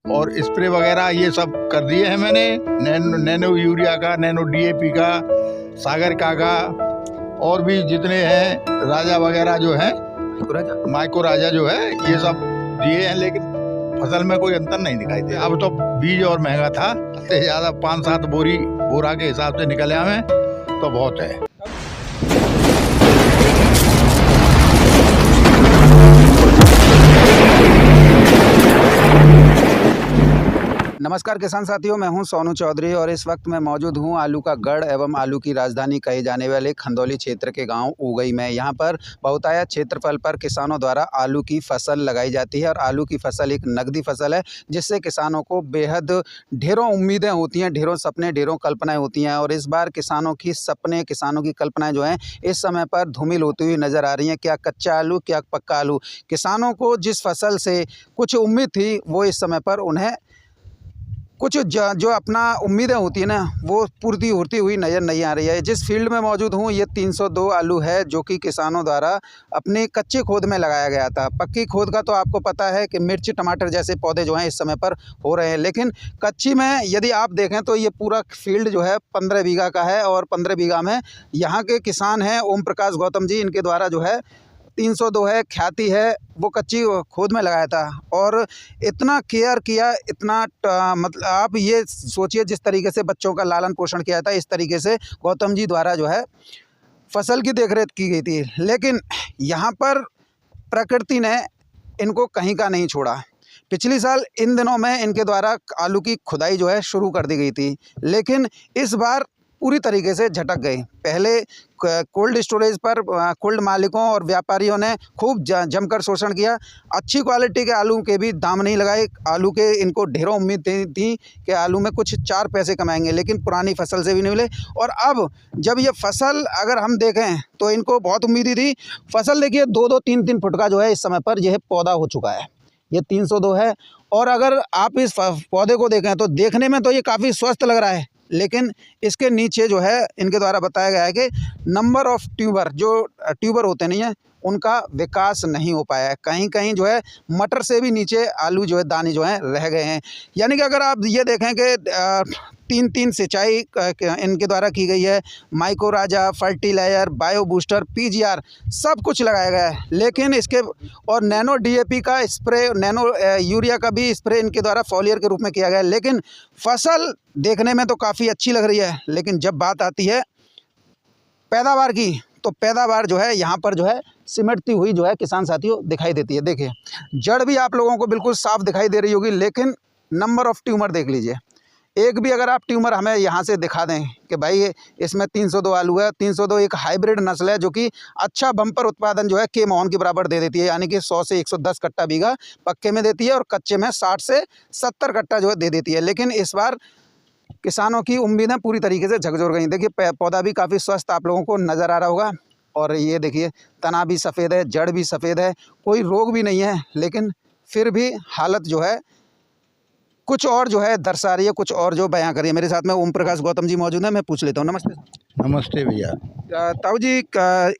और स्प्रे वगैरह ये सब कर दिए हैं मैंने, नैनो यूरिया का, नैनो DAP का, सागर का और भी जितने हैं राजा वगैरह जो है, माइको राजा जो है, ये सब दिए हैं। लेकिन फसल में कोई अंतर नहीं दिखाई दे। अब तो बीज और महंगा था, इससे ज़्यादा 5-7 बोरा के हिसाब से निकले हमें तो बहुत है। नमस्कार किसान साथियों, मैं हूं सोनू चौधरी और इस वक्त मैं मौजूद हूं आलू का गढ़ एवं आलू की राजधानी कहे जाने वाले खंदौली क्षेत्र के गांव उगई में। यहां पर बहुतायत क्षेत्रफल पर किसानों द्वारा आलू की फसल लगाई जाती है और आलू की फसल एक नकदी फसल है जिससे किसानों को बेहद ढेरों उम्मीदें होती हैं, ढेरों सपने, ढेरों कल्पनाएँ होती हैं। और इस बार किसानों की सपने, किसानों की कल्पनाएँ जो हैं इस समय पर धूमिल होती हुई नज़र आ रही हैं। क्या कच्चा आलू, क्या पक्का आलू। किसानों को जिस फसल से कुछ उम्मीद थी वो इस समय पर उन्हें कुछ जो अपना उम्मीदें होती है ना वो पूर्ति होती हुई नज़र नहीं आ रही है। जिस फील्ड में मौजूद हूँ ये 302 आलू है जो कि किसानों द्वारा अपनी कच्ची खोद में लगाया गया था। पक्की खोद का तो आपको पता है कि मिर्च, टमाटर जैसे पौधे जो हैं इस समय पर हो रहे हैं, लेकिन कच्ची में यदि आप देखें तो ये पूरा फील्ड जो है 15 बीघा का है और 15 बीघा में यहाँ के किसान हैं ओम प्रकाश गौतम जी, इनके द्वारा जो है 302 है, ख्याति है, वो कच्ची खोद में लगाया था और इतना केयर किया, इतना मतलब आप ये सोचिए जिस तरीके से बच्चों का लालन पोषण किया था इस तरीके से गौतम जी द्वारा जो है फसल की देखरेख की गई थी। लेकिन यहाँ पर प्रकृति ने इनको कहीं का नहीं छोड़ा। पिछली साल इन दिनों में इनके द्वारा आलू की खुदाई जो है शुरू कर दी गई थी, लेकिन इस बार पूरी तरीके से झटक गई। पहले कोल्ड स्टोरेज पर कोल्ड मालिकों और व्यापारियों ने खूब जमकर शोषण किया। अच्छी क्वालिटी के आलू के भी दाम नहीं लगाए। आलू के इनको ढेरों उम्मीद थी कि आलू में कुछ 4 पैसे कमाएंगे, लेकिन पुरानी फसल से भी नहीं मिले। और अब जब ये फसल अगर हम देखें तो इनको बहुत उम्मीद थी। फसल देखिए 2-2, 3-3 फुट का जो है इस समय पर यह पौधा हो चुका है। ये 302 है और अगर आप इस पौधे को देखें तो देखने में तो ये काफ़ी स्वस्थ लग रहा है, लेकिन इसके नीचे जो है इनके द्वारा बताया गया है कि नंबर ऑफ ट्यूबर, जो ट्यूबर होते नहीं हैं उनका विकास नहीं हो पाया है। कहीं कहीं जो है मटर से भी नीचे आलू जो है दाने जो हैं रह गए हैं। यानी कि अगर आप ये देखें कि 3-3 सिंचाई इनके द्वारा की गई है, माइको राजा, फर्टिलाइजर, बायो बूस्टर, PGR सब कुछ लगाया गया है, लेकिन इसके और नैनो DAP का स्प्रे, नैनो यूरिया का भी स्प्रे इनके द्वारा फॉलियर के रूप में किया गया है। लेकिन फसल देखने में तो काफ़ी अच्छी लग रही है, लेकिन जब बात आती है पैदावार की तो पैदावार जो है यहाँ पर जो है सिमटती हुई जो है किसान साथियों दिखाई देती है। देखिए जड़ भी आप लोगों को बिल्कुल साफ दिखाई दे रही होगी, लेकिन नंबर ऑफ ट्यूमर देख लीजिए। एक भी अगर आप ट्यूमर हमें यहाँ से दिखा दें कि भाई इसमें 302 आलू है। 302 एक हाइब्रिड नस्ल है जो कि अच्छा बम्पर उत्पादन जो है के मोहन के बराबर दे देती है, यानी कि 100 से 110 कट्टा बीघा पक्के में देती है और कच्चे में 60 से 70 कट्टा जो है दे देती है। लेकिन इस बार किसानों की उम्मीदें पूरी तरीके से झकझोर गई। देखिए पौधा भी काफ़ी स्वस्थ आप लोगों को नज़र आ रहा होगा और ये देखिए तना भी सफ़ेद है, जड़ भी सफ़ेद है, कोई रोग भी नहीं है, लेकिन फिर भी हालत जो है कुछ और जो है दर्शा रही है, कुछ और जो बयां करिए। मेरे साथ में ओम प्रकाश गौतम जी मौजूद हैं, मैं पूछ लेता हूँ। नमस्ते। नमस्ते भैया। ताऊ जी,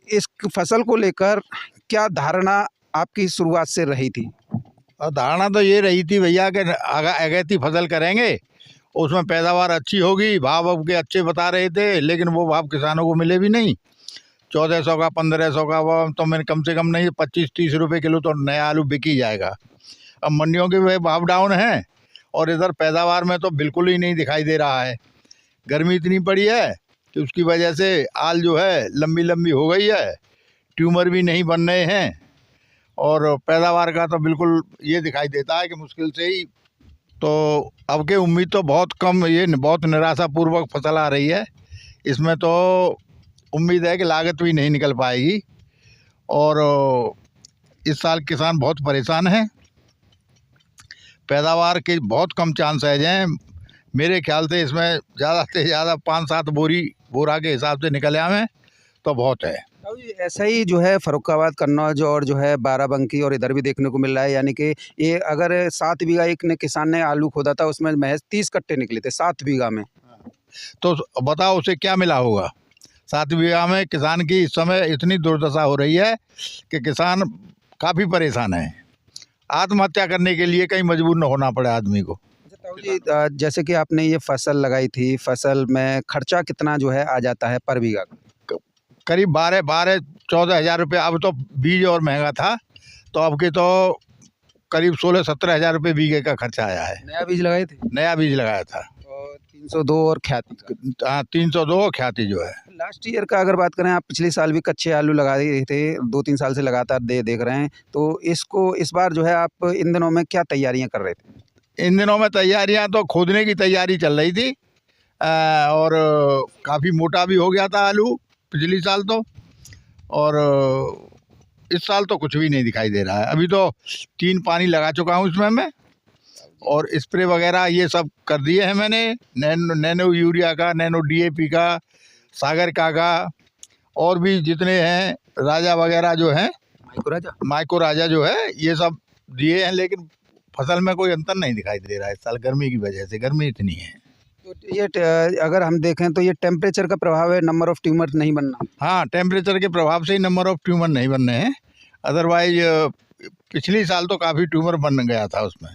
इस फसल को लेकर क्या धारणा आपकी शुरुआत से रही थी? धारणा तो ये रही थी भैया कि अगैती फसल करेंगे, उसमें पैदावार अच्छी होगी, भाव अब के अच्छे बता रहे थे, लेकिन वो भाव किसानों को मिले भी नहीं। 1400 का, 1500 का, वो तो मैंने कम से कम नहीं 25-30 रुपये किलो तो नया आलू बिक ही जाएगा। अब मंडियों के वे भाव डाउन हैं और इधर पैदावार में तो बिल्कुल ही नहीं दिखाई दे रहा है। गर्मी इतनी पड़ी है कि उसकी वजह से आल जो है लंबी लंबी हो गई है, ट्यूमर भी नहीं बन रहे हैं और पैदावार का तो बिल्कुल ये दिखाई देता है कि मुश्किल से ही। तो अब के उम्मीद तो बहुत कम, ये बहुत निराशापूर्वक फसल आ रही है। इसमें तो उम्मीद है कि लागत भी नहीं निकल पाएगी और इस साल किसान बहुत परेशान हैं। पैदावार के बहुत कम चांसेज हैं। मेरे ख्याल से इसमें ज़्यादा से ज़्यादा 5-7 बोरा के हिसाब से निकले हमें तो बहुत है। ऐसा ही जो है फर्रुखाबाद, कन्नौज और जो है बाराबंकी और इधर भी देखने को मिल रहा है। यानी कि ये अगर 7 बीघा एक ने किसान ने आलू खोदा था उसमें महज 30 कट्टे निकले थे 7 बीघा में। तो बताओ उसे क्या मिला होगा। 7 बीघा में किसान की इस समय इतनी दुर्दशा हो रही है कि किसान काफ़ी परेशान है आत्महत्या करने के लिए कहीं मजबूर न होना पड़े आदमी को। अच्छा ताऊ जी, जैसे कि आपने ये फसल लगाई थी, फसल में खर्चा कितना जो है आ जाता है पर बीघा का? करीब 14 हज़ार रुपये। अब तो बीज और महंगा था, तो अब के तो करीब 16-17 हज़ार रुपये बीघे का खर्चा आया है। नया बीज लगाए थे नया बीज लगाया था। और 302 और ख्याति का। हाँ, 302 ख्याति जो है। लास्ट ईयर का अगर बात करें, आप पिछले साल भी कच्चे आलू लगा रहे थे, 2-3 साल से लगातार देख रहे हैं, तो इसको इस बार जो है आप इन दिनों में क्या तैयारियां कर रहे थे? इन दिनों में तैयारियां तो खोदने की तैयारी चल रही थी, और काफ़ी मोटा भी हो गया था आलू पिछली साल तो, और इस साल तो कुछ भी नहीं दिखाई दे रहा है। अभी तो 3 पानी लगा चुका हूँ इसमें मैं, और स्प्रे वगैरह ये सब कर दिए हैं मैंने, नैनो यूरिया का, नैनो DAP का, सागर का, और भी जितने हैं राजा वगैरह जो हैं, माइको राजा जो है, ये सब दिए हैं। लेकिन फसल में कोई अंतर नहीं दिखाई दे रहा है इस साल, गर्मी की वजह से। गर्मी इतनी है। तो ये अगर हम देखें तो ये टेम्परेचर का प्रभाव है, नंबर ऑफ ट्यूमर नहीं बनना? हाँ, टेम्परेचर के प्रभाव से ही नंबर ऑफ ट्यूमर नहीं बन रहे हैं। अदरवाइज पिछली साल तो काफ़ी ट्यूमर बन गया था उसमें।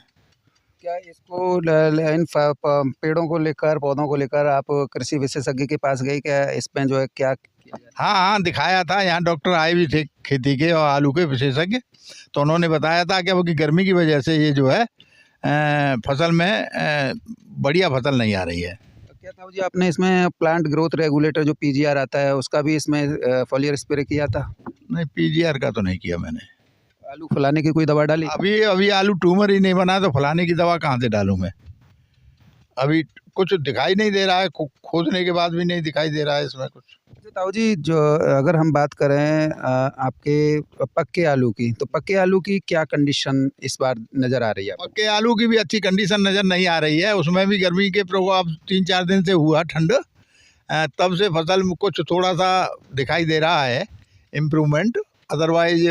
क्या इसको इन पेड़ों को लेकर, पौधों को लेकर आप कृषि विशेषज्ञ के पास गए? क्या इसमें जो है क्या किया जाए? हाँ, दिखाया था। यहाँ डॉक्टर आए भी थे खेती के और आलू के विशेषज्ञ, तो उन्होंने बताया था कि वो कि गर्मी की वजह से ये जो है फसल में बढ़िया फसल नहीं आ रही है। तो क्या था जी, आपने इसमें प्लांट ग्रोथ रेगुलेटर जो PGR आता है उसका भी इसमें फॉलियर स्प्रे किया था? नहीं, PGR का तो नहीं किया मैंने। आलू फुलाने की कोई दवा डाली? अभी आलू ट्यूमर ही नहीं बना, तो फलाने की दवा कहाँ से डालूँ मैं? अभी कुछ दिखाई नहीं दे रहा है, खोदने के बाद भी नहीं दिखाई दे रहा है इसमें कुछ। अच्छा ताऊ जी, जो अगर हम बात करें आपके पक्के आलू की, तो पक्के आलू की क्या कंडीशन इस बार नज़र आ रही है? पक्के आलू की भी अच्छी कंडीशन नज़र नहीं आ रही है। उसमें भी गर्मी के प्रभाव 3-4 दिन से हुआ ठंड, तब से फसल में कुछ थोड़ा सा दिखाई दे रहा है इम्प्रूवमेंट। अदरवाइज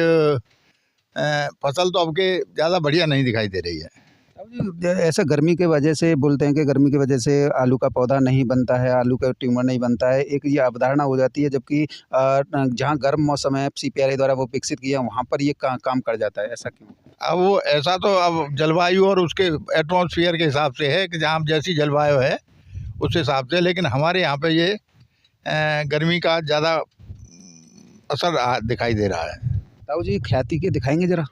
फसल तो अब के ज़्यादा बढ़िया नहीं दिखाई दे रही है। ताऊ जी, ऐसा गर्मी के वजह से बोलते हैं कि गर्मी की वजह से आलू का पौधा नहीं बनता है, आलू का ट्यूमर नहीं बनता है, एक ये अवधारणा हो जाती है, जबकि जहाँ गर्म मौसम है CPRA द्वारा वो विकसित किया, वहाँ पर ये काम कर जाता है, ऐसा क्यों? अब वो ऐसा तो अब जलवायु और उसके एटमॉस्फेयर के हिसाब से है कि जहाँ जैसी जलवायु है उस हिसाब से। लेकिन हमारे यहाँ पे ये गर्मी का ज़्यादा असर दिखाई दे रहा है। ताऊ जी, ख्याति के दिखाएंगे ज़रा?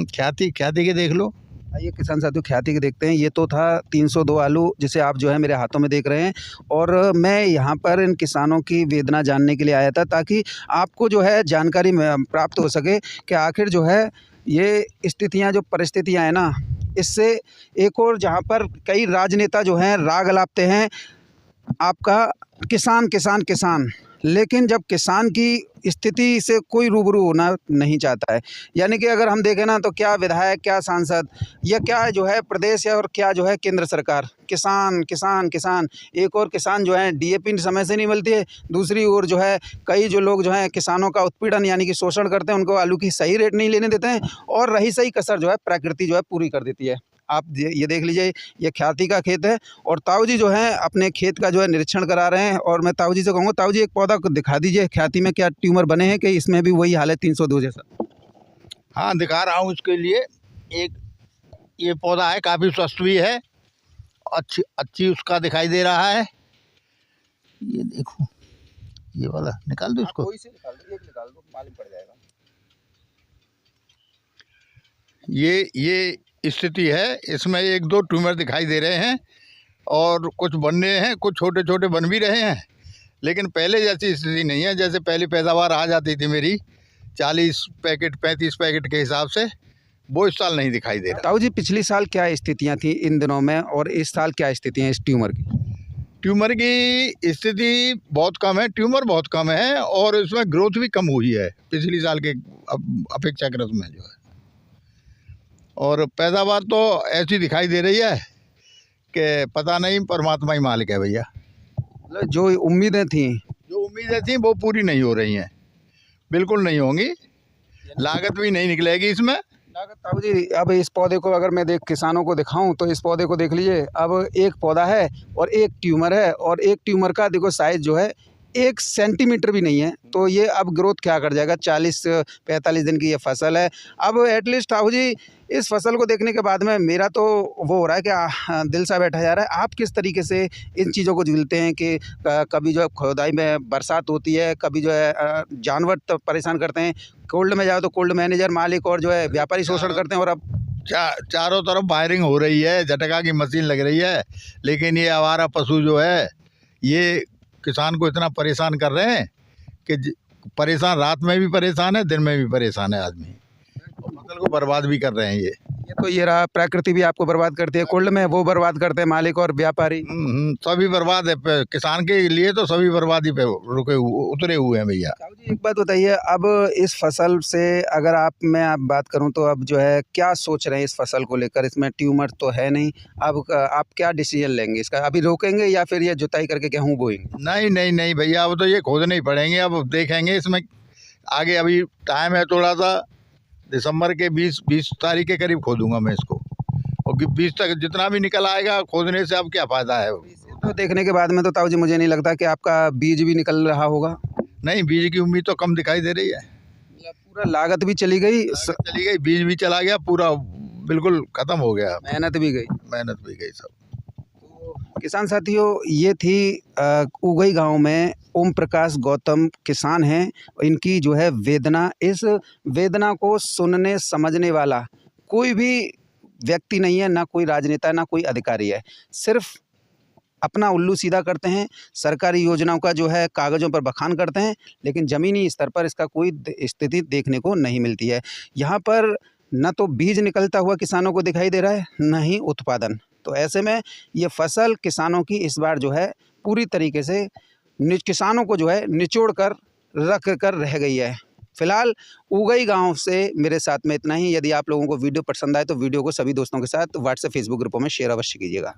ख्याति के देख लो। आइए किसान साथियों, ख्याति के देखते हैं। ये तो था 302 आलू, जिसे आप जो है मेरे हाथों में देख रहे हैं, और मैं यहाँ पर इन किसानों की वेदना जानने के लिए आया था, ताकि आपको जो है जानकारी प्राप्त हो सके कि आखिर जो है ये स्थितियाँ, जो परिस्थितियाँ हैं ना, इससे एक और जहाँ पर कई राजनेता जो हैं राग अलापते हैं आपका किसान किसान किसान, लेकिन जब किसान की स्थिति से कोई रूबरू होना नहीं चाहता है। यानी कि अगर हम देखें ना, तो क्या विधायक, क्या सांसद, या क्या जो है प्रदेश है, और क्या जो है केंद्र सरकार, किसान किसान किसान। एक और किसान जो है DAP समय से नहीं मिलती है, दूसरी ओर जो है कई जो लोग जो हैं किसानों का उत्पीड़न यानी कि शोषण करते हैं, उनको आलू की सही रेट नहीं लेने देते हैं, और रही सही कसर जो है प्रकृति जो है पूरी कर देती है। आप ये देख लीजिए, ये ख्याति का खेत है, और ताऊ जी जो हैं अपने खेत का जो है निरीक्षण करा रहे हैं। और मैं ताऊ जी से कहूँगा, ताऊ जी एक पौधा को दिखा दीजिए, ख्याति में क्या ट्यूमर बने हैं, कि इसमें भी वही हाल है 302 जैसा? हाँ, दिखा रहा हूँ इसके लिए। एक ये पौधा है, काफ़ी स्वस्थ भी है, अच्छी उसका दिखाई दे रहा है। ये देखो, ये वाला निकाल दो इसको। कोई से निकाल दो, एक निकाल दो, मालूम पड़ जाएगा। ये स्थिति है। इसमें 1-2 ट्यूमर दिखाई दे रहे हैं, और कुछ बन रहे हैं, कुछ छोटे छोटे बन भी रहे हैं, लेकिन पहले जैसी स्थिति नहीं है। जैसे पहले पैदावार आ जाती थी मेरी 40 पैकेट 35 पैकेट के हिसाब से, वो इस साल नहीं दिखाई दे रहा। ताऊ जी, पिछली साल क्या स्थितियाँ थी इन दिनों में, और इस साल क्या स्थितियाँ हैं इस ट्यूमर की? ट्यूमर की स्थिति बहुत कम है, ट्यूमर बहुत कम है, और इसमें ग्रोथ भी कम हुई है पिछली साल के अपेक्षाकृत में जो है। और पैदावार तो ऐसी दिखाई दे रही है कि पता नहीं, परमात्मा ही मालिक है भैया। मतलब जो उम्मीदें थी वो पूरी नहीं हो रही हैं, बिल्कुल नहीं होंगी। लागत भी नहीं निकलेगी इसमें। लागत, ताऊ जी, अब इस पौधे को अगर मैं किसानों को दिखाऊं, तो इस पौधे को देख लीजिए। अब एक पौधा है और एक ट्यूमर है, और एक ट्यूमर का देखो साइज जो है 1 सेंटीमीटर भी नहीं है, तो ये अब ग्रोथ क्या कर जाएगा। 40-45 दिन की ये फसल है। अब एटलीस्ट साहू जी इस फसल को देखने के बाद में मेरा तो वो हो रहा है कि दिल सा बैठा जा रहा है। आप किस तरीके से इन चीज़ों को झेलते हैं कि कभी जो है खुदाई में बरसात होती है, कभी जो है जानवर तो परेशान करते हैं, कोल्ड में जाओ तो कोल्ड मैनेजर, मालिक और जो है व्यापारी शोषण करते हैं, और अब चारों तरफ फायरिंग हो रही है, झटका की मशीन लग रही है, लेकिन ये आवारा पशु जो है ये किसान को इतना परेशान कर रहे हैं कि परेशान, रात में भी परेशान है, दिन में भी परेशान है आदमी, और फसल को बर्बाद भी कर रहे हैं ये। तो ये रहा, प्रकृति भी आपको बर्बाद करती है, कोल्ड में वो बर्बाद करते हैं मालिक और व्यापारी। सभी बर्बाद है। किसान के लिए तो सभी बर्बादी पे उतरे हुए हैं भैया। साहू जी एक बात बताइए, अब इस फसल से अगर मैं बात करूं तो अब जो है क्या सोच रहे हैं इस फसल को लेकर। इसमें ट्यूमर तो है नहीं, अब आप क्या डिसीजन लेंगे इसका, अभी रोकेंगे या फिर ये जुताई करके गेहूँ बोएंगे। नहीं नहीं नहीं भैया, अब तो ये खोदने ही पड़ेंगे, अब देखेंगे इसमें आगे। अभी टाइम है थोड़ा सा, दिसंबर के 20 तारीख के करीब खोदूंगा मैं इसको, और 20 तक जितना भी निकल आएगा खोदने से अब क्या फ़ायदा है। तो देखने के बाद में तो ताऊ जी मुझे नहीं लगता कि आपका बीज भी निकल रहा होगा। नहीं, बीज की उम्मीद तो कम दिखाई दे रही है। पूरा लागत भी चली गई, चली गई, बीज भी चला गया, पूरा बिल्कुल ख़त्म हो गया, मेहनत भी गई। मेहनत भी गई सब। किसान साथियों, ये थी उगई गांव में ओम प्रकाश गौतम किसान हैं। इनकी जो है वेदना, इस वेदना को सुनने समझने वाला कोई भी व्यक्ति नहीं है, ना कोई राजनेता, ना कोई अधिकारी है। सिर्फ अपना उल्लू सीधा करते हैं, सरकारी योजनाओं का जो है कागज़ों पर बखान करते हैं, लेकिन ज़मीनी स्तर पर इसका कोई स्थिति देखने को नहीं मिलती है। यहाँ पर न तो बीज निकलता हुआ किसानों को दिखाई दे रहा है, न ही उत्पादन। तो ऐसे में ये फसल किसानों की इस बार जो है पूरी तरीके से किसानों को जो है निचोड़ कर रख कर रह गई है। फिलहाल उगई गांव से मेरे साथ में इतना ही। यदि आप लोगों को वीडियो पसंद आए तो वीडियो को सभी दोस्तों के साथ व्हाट्सएप फेसबुक ग्रुपों में शेयर अवश्य कीजिएगा।